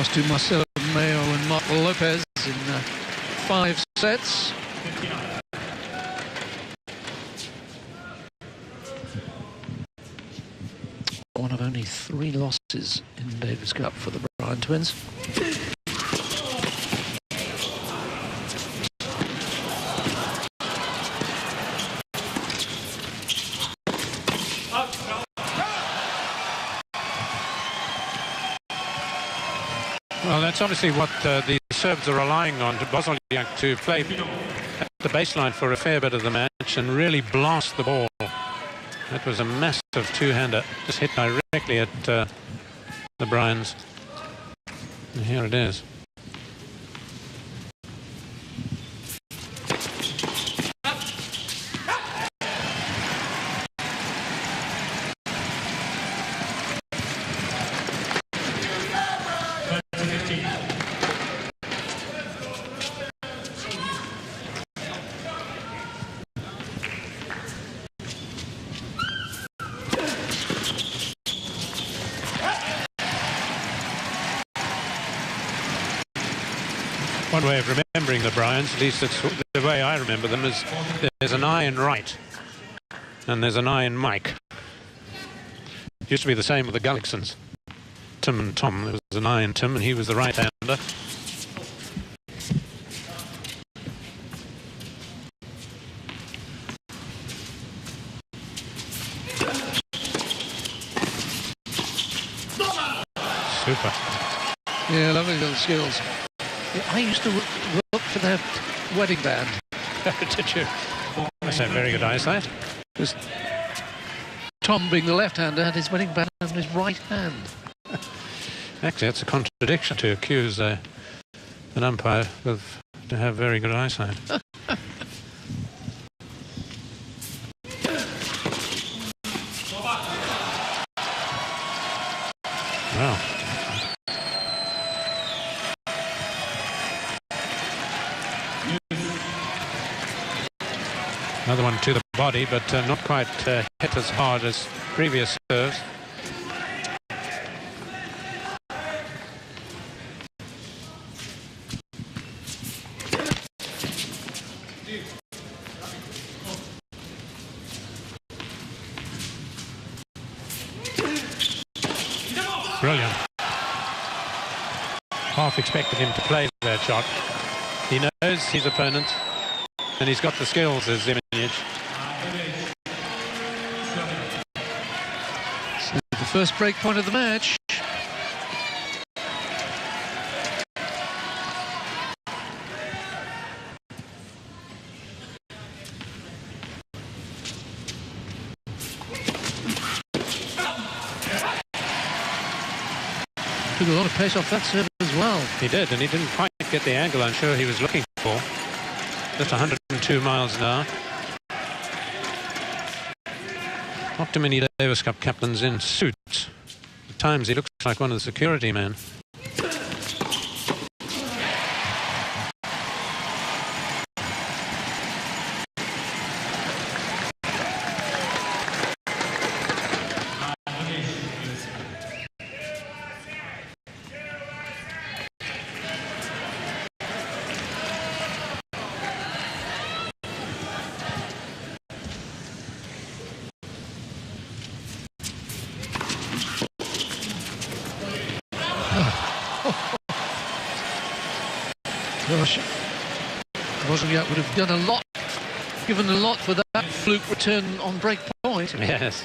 lost to Marcelo Mayo and Mark Lopez in 5 sets. One of only 3 losses in Davis Cup for the Bryan twins. Well, that's obviously what the Serbs are relying on, to Bozoljac to play at the baseline for a fair bit of the match and really blast the ball. That was a massive two-hander, just hit directly at the Bryans. And here it is. One way of remembering the Bryans, at least it's the way I remember them, is there's an I in right and there's an I in Mike. It used to be the same with the Gullicksons, Tim and Tom. There was an I in Tim and he was the right-hander. Super. Yeah, lovely little skills. I used to look for their wedding band. Did you? That's a very good eyesight. Because Tom, being the left-hander, had his wedding band on his right hand. Actually, it's a contradiction to accuse an umpire of to have very good eyesight. Wow. Another one to the body, but not quite hit as hard as previous serves. Brilliant. Half expected him to play that shot. He knows his opponent, and he's got the skills as Zimonjic. So the first break point of the match. Took a lot of pace off that serve as well. He did, and he didn't quite get the angle I'm sure he was looking for. Just 102 miles an hour. Not too many Davis Cup captains in suits. At times he looks like one of the security men. Gosh, Bozoljac would have done a lot, given a lot for that fluke return on break point. Yes.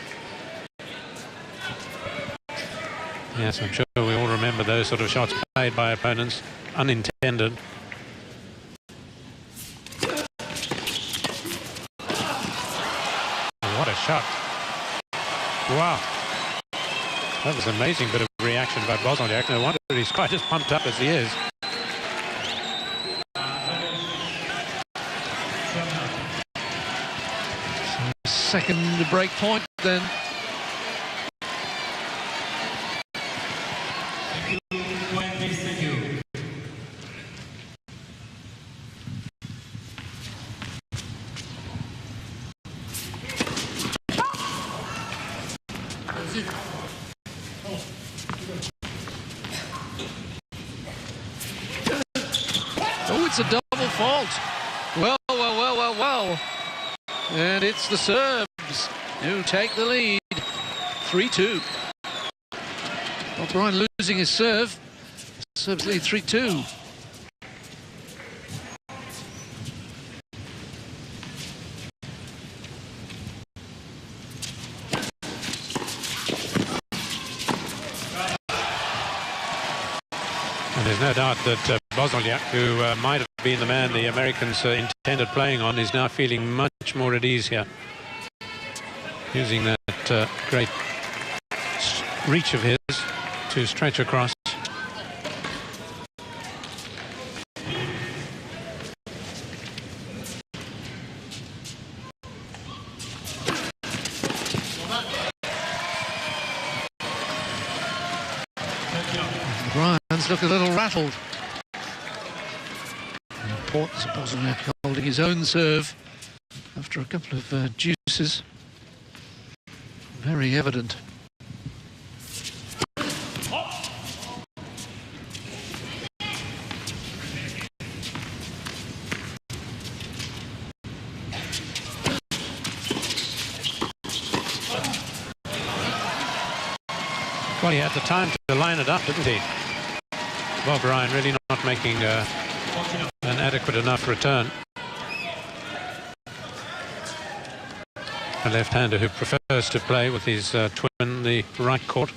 Yes, I'm sure we all remember those sort of shots played by opponents, unintended. What a shot. Wow. That was an amazing bit of reaction by Bozoljac. No wonder he's quite as pumped up as he is. Second break point then. it's a double fault. Well, well, well, well, well. And it's the Serbs who take the lead. 3-2. Well, Bryan losing his serve. Serbs lead 3-2. And there's no doubt that Bozoljac, who might have been the man the Americans intended playing on, is now feeling much more at ease here. Using that great reach of his to stretch across. Bryan's look a little rattled. The importance of Bozoljac holding his own serve after a couple of juices. Very evident. Well, he had the time to line it up, didn't he? Well, Bryan really not making an adequate enough return. A left-hander who prefers to play with his twin, the right court.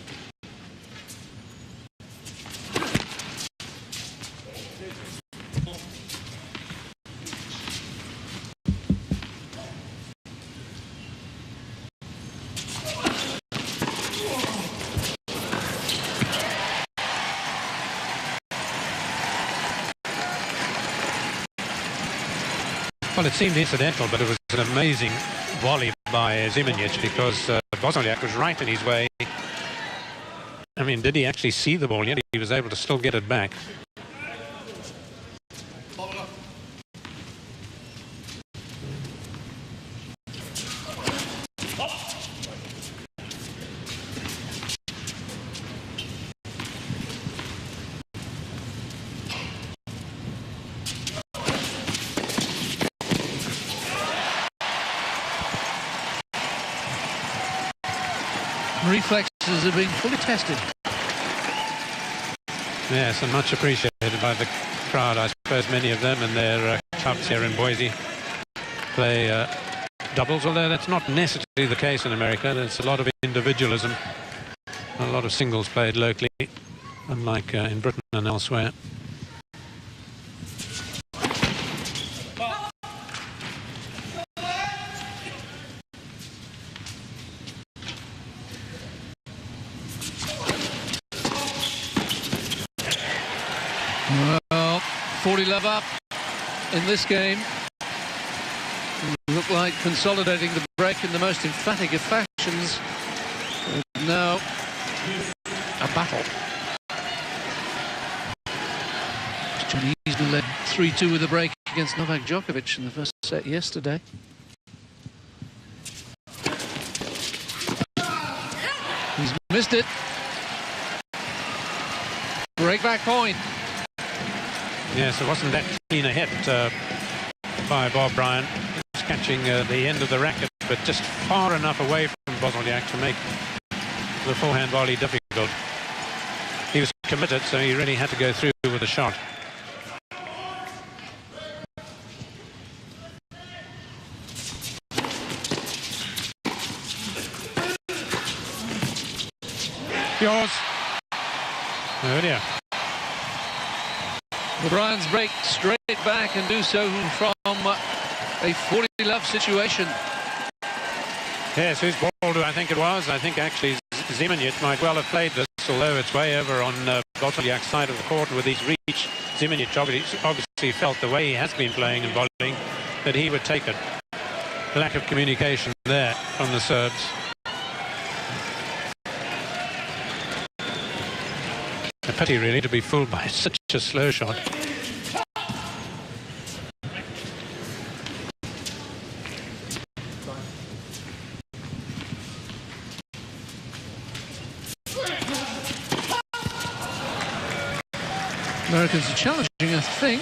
Well, it seemed incidental, but it was an amazing volley by Zimonjic, because Bozoljac was right in his way. I mean, did he actually see the ball? Yet he was able to still get it back. Reflexes are being fully tested. Yes, and much appreciated by the crowd. I suppose many of them and their clubs here in Boise play doubles, although that's not necessarily the case in America. There's a lot of individualism, a lot of singles played locally, unlike in Britain and elsewhere. Well, 40 love up in this game. Look like consolidating the break in the most emphatic of fashions. And now a battle. Johnny Easman led 3-2 with a break against Novak Djokovic in the first set yesterday. He's missed it. Break back point. Yes, it wasn't that clean a hit by Bob Bryan. He was catching the end of the racket, but just far enough away from Bozoljac to make the forehand volley difficult. He was committed, so he really had to go through with a shot. Yours. Oh dear. Bryan's break straight back and do so from a 40 love situation. Yes, whose ball do I think it was? I think actually Zimonjic might well have played this, although it's way over on Bozoljac's side of the court with his reach. Zimonjic obviously felt the way he has been playing and volleying that he would take it. Lack of communication there from the Serbs. A pity, really, to be fooled by such a slow shot. Americans are challenging, I think.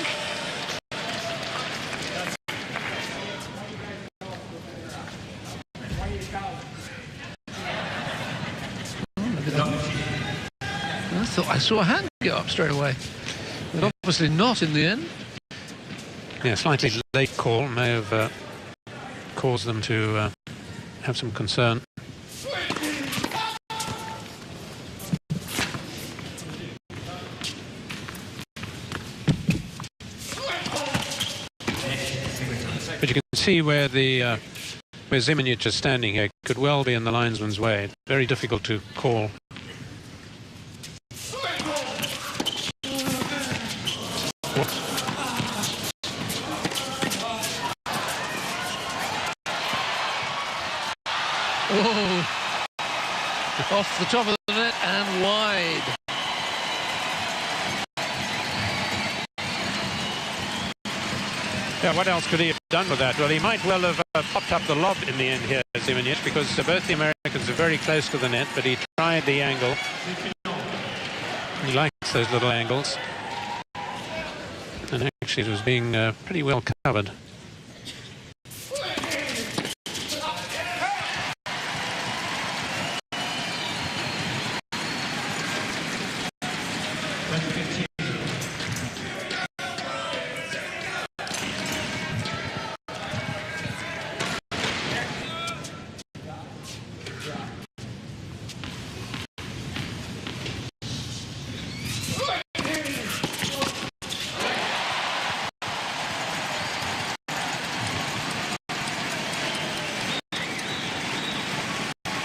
thought I saw a hand go up straight away, but obviously not in the end. Yeah, slightly late call may have caused them to have some concern. But you can see where where Zimonjic is standing here. Could well be in the linesman's way. Very difficult to call. Oh, off the top of the net and wide. Yeah, what else could he have done with that? Well, he might well have popped up the lob in the end here, Zimonjic, because both the Americans are very close to the net, but he tried the angle. He likes those little angles. And actually it was being pretty well covered.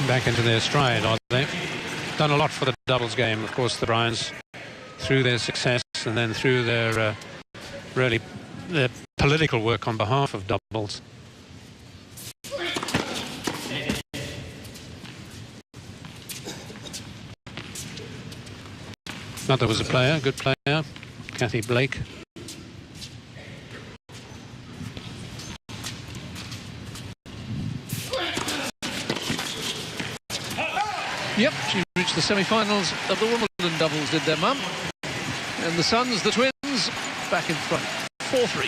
Back into their stride, are they? Done a lot for the doubles game, of course, the Bryans, through their success and then through their really their political work on behalf of doubles. Mother was a player, good player, Kathy Blake. Yep, she reached the semi-finals of the Wimbledon doubles, did their mum. And the Suns, the twins, back in front, 4-3.